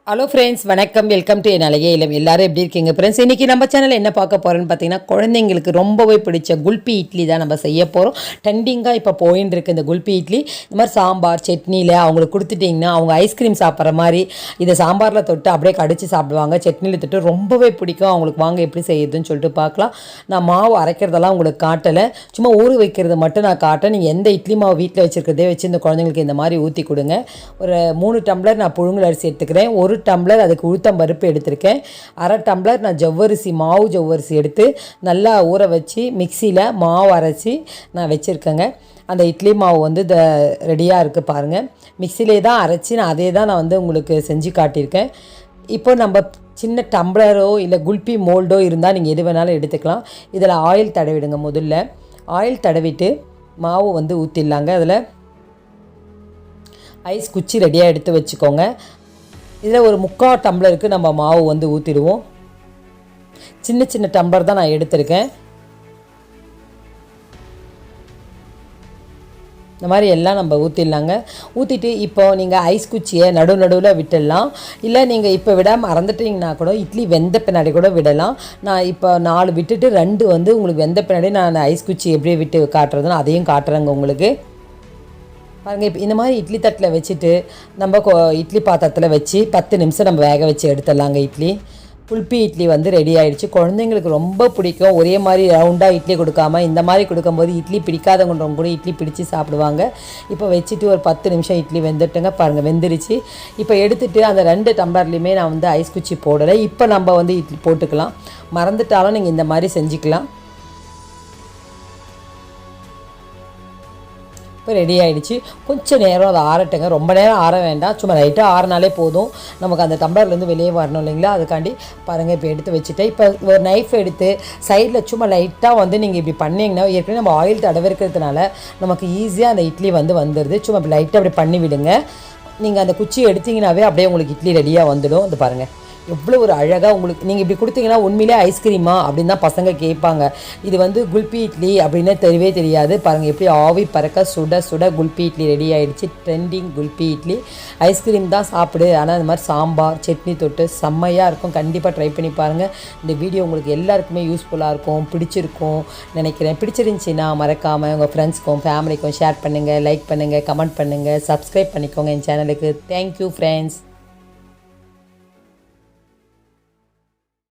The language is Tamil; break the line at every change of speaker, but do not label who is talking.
ஹலோ ஃப்ரெண்ட்ஸ், வணக்கம். வெல்கம் டு என் அழகிய இளம். எல்லாரும் எப்படி இருக்கீங்க ஃப்ரெண்ட்ஸ்? இன்றைக்கி நம்ம சேனலில் என்ன பார்க்க போகிறோன்னு பார்த்தீங்கன்னா, குழந்தைங்களுக்கு ரொம்பவே பிடிச்ச குல்பி இட்லி தான் நம்ம செய்ய போகிறோம். ட்ரெண்டிங்காக இப்போ போயின்னு இருக்குது இந்த குல்பி இட்லி. இந்த மாதிரி சாம்பார் சட்னியில் அவங்களுக்கு கொடுத்துட்டிங்கன்னா அவங்க ஐஸ்கிரீம் சாப்பிட்ற மாதிரி இதை சாம்பாரில் தொட்டு அப்படியே கடிச்சு சாப்பிடுவாங்க. சட்னியில் தொட்டு ரொம்பவே பிடிக்கும் அவங்களுக்கு. வாங்க எப்படி செய்யுதுன்னு சொல்லிட்டு பார்க்கலாம். நான் மாவு அரைக்கிறதெல்லாம் உங்களுக்கு காட்டலை, சும்மா ஊற வைக்கிறது மட்டும் நான் காட்டேன். நீங்கள் எந்த இட்லி மாவு வீட்டில் வச்சுருக்கிறதே வச்சு இந்த குழந்தைங்களுக்கு இந்த மாதிரி ஊற்றி கொடுங்க. ஒரு 3 டம்ளர் நான் புழுங்கல் அரிசி எடுத்துக்கிறேன். 1 டம்ளர் அதுக்கு உளுத்தம் பருப்பு எடுத்திருக்கேன். 1/2 டம்ளர் நான் ஜவ்வரிசி, மாவு ஜவ்வரிசி எடுத்து நல்லா ஊற வச்சு மிக்சியில் மாவு அரைச்சி நான் வச்சுருக்கேங்க. அந்த இட்லி மாவு வந்து ரெடியாக இருக்குது பாருங்கள். மிக்சிலே தான் அரைச்சி நான் அதே தான் நான் வந்து உங்களுக்கு செஞ்சு காட்டியிருக்கேன். இப்போ நம்ம சின்ன டம்ளரோ இல்லை குல்பி மோல்டோ இருந்தால் நீங்கள் எது வேணாலும் எடுத்துக்கலாம். இதில் ஆயில் தடவிடுங்க. முதல்ல ஆயில் தடவிட்டு மாவு வந்து ஊற்றிடலாங்க. அதில் ஐஸ் குச்சி ரெடியாக எடுத்து வச்சுக்கோங்க. இதில் ஒரு 3/4 டம்ளருக்கு நம்ம மாவு வந்து ஊற்றிடுவோம். சின்ன சின்ன டம்ளர் தான் நான் எடுத்திருக்கேன். இந்த மாதிரி எல்லாம் நம்ம ஊற்றிடலாங்க. ஊற்றிட்டு இப்போ நீங்கள் ஐஸ் குச்சியை நடுவில் விட்டுடலாம். இல்லை நீங்கள் இப்போ விடாமல் மறந்துட்டிங்கன்னா கூட இட்லி வெந்த பின்னாடி கூட விடலாம். நான் இப்போ 4 விட்டுட்டு 2 வந்து உங்களுக்கு வெந்த பின்னாடி நான் ஐஸ் குச்சி எப்படி விட்டு காட்டுறதுன்னு அதையும் காட்டுறேங்க உங்களுக்கு. பாருங்கள், இப்போ இந்த மாதிரி இட்லி தட்டில் வச்சுட்டு நம்ம இட்லி பாத்திரத்தில் வச்சு 10 நிமிஷம் நம்ம வேக வச்சு எடுத்துடலாங்க. இட்லி குல்பி இட்லி வந்து ரெடி ஆகிடுச்சு. குழந்தைங்களுக்கு ரொம்ப பிடிக்கும். ஒரே மாதிரி ரவுண்டாக இட்லி கொடுக்காம இந்த மாதிரி கொடுக்கும்போது இட்லி பிடிக்காதவங்க கூட இட்லி பிடிச்சி சாப்பிடுவாங்க. இப்போ வச்சுட்டு ஒரு 10 நிமிஷம் இட்லி வெந்துட்டுங்க. பாருங்கள், வெந்துருச்சு. இப்போ எடுத்துகிட்டு அந்த 2 டம்ளர்லேயுமே நான் வந்து ஐஸ் குச்சி போடலை. இப்போ நம்ம வந்து இட்லி போட்டுக்கலாம். மறந்துட்டாலும் நீங்கள் இந்த மாதிரி செஞ்சுக்கலாம். இப்போ ரெடி ஆகிடுச்சு. கொஞ்சம் நேரம் அதை ஆறட்டுங்க. ரொம்ப நேரம் ஆற வேண்டாம், சும்மா லைட்டாக ஆறினாலே போதும். நமக்கு அந்த டம்ளர்லேருந்து வெளியே வரணும் இல்லைங்களா, அதுக்காண்டி பாருங்கள். இப்போ எடுத்து வச்சுட்டேன். இப்போ ஒரு நைஃப் எடுத்து சைடில் சும்மா லைட்டாக வந்து நீங்கள் இப்படி பண்ணிங்கன்னா, ஏற்கனவே நம்ம ஆயில் தடவிருக்கிறதுனால நமக்கு ஈஸியாக அந்த இட்லி வந்துடுது. சும்மா இப்படி லைட்டாக அப்படி பண்ணி விடுங்க. நீங்கள் அந்த குச்சியை எடுத்திங்கனாவே அப்படியே உங்களுக்கு இட்லி ரெடியாக வந்துடும். இது பாருங்கள், எவ்வளோ ஒரு அழகாக உங்களுக்கு நீங்கள் இப்படி கொடுத்தீங்கன்னா உண்மையிலே ஐஸ்கிரீமா அப்படின்னு தான் பசங்க கேட்பாங்க. இது வந்து குல்பி இட்லி அப்படின்னு தெரியவே தெரியாது. பாருங்கள், எப்படி ஆவி பறக்க சுட சுட குல்பி இட்லி ரெடி ஆகிடுச்சு. ட்ரெண்டிங் குல்பி இட்லி. ஐஸ்கிரீம் தான் சாப்பிடு, ஆனால் இந்த மாதிரி சாம்பார் சட்னி தொட்டு செம்மையாக இருக்கும். கண்டிப்பாக ட்ரை பண்ணி பாருங்கள். இந்த வீடியோ உங்களுக்கு எல்லாருக்குமே யூஸ்ஃபுல்லாக இருக்கும், பிடிச்சிருக்கும் நினைக்கிறேன். பிடிச்சிருந்துச்சின்னா மறக்காமல் உங்கள் ஃப்ரெண்ட்ஸ்க்கும் ஃபேமிலிக்கும் ஷேர் பண்ணுங்கள், லைக் பண்ணுங்கள், கமெண்ட் பண்ணுங்கள், சப்ஸ்கிரைப் பண்ணிக்கோங்க என் சேனலுக்கு. Thank you friends.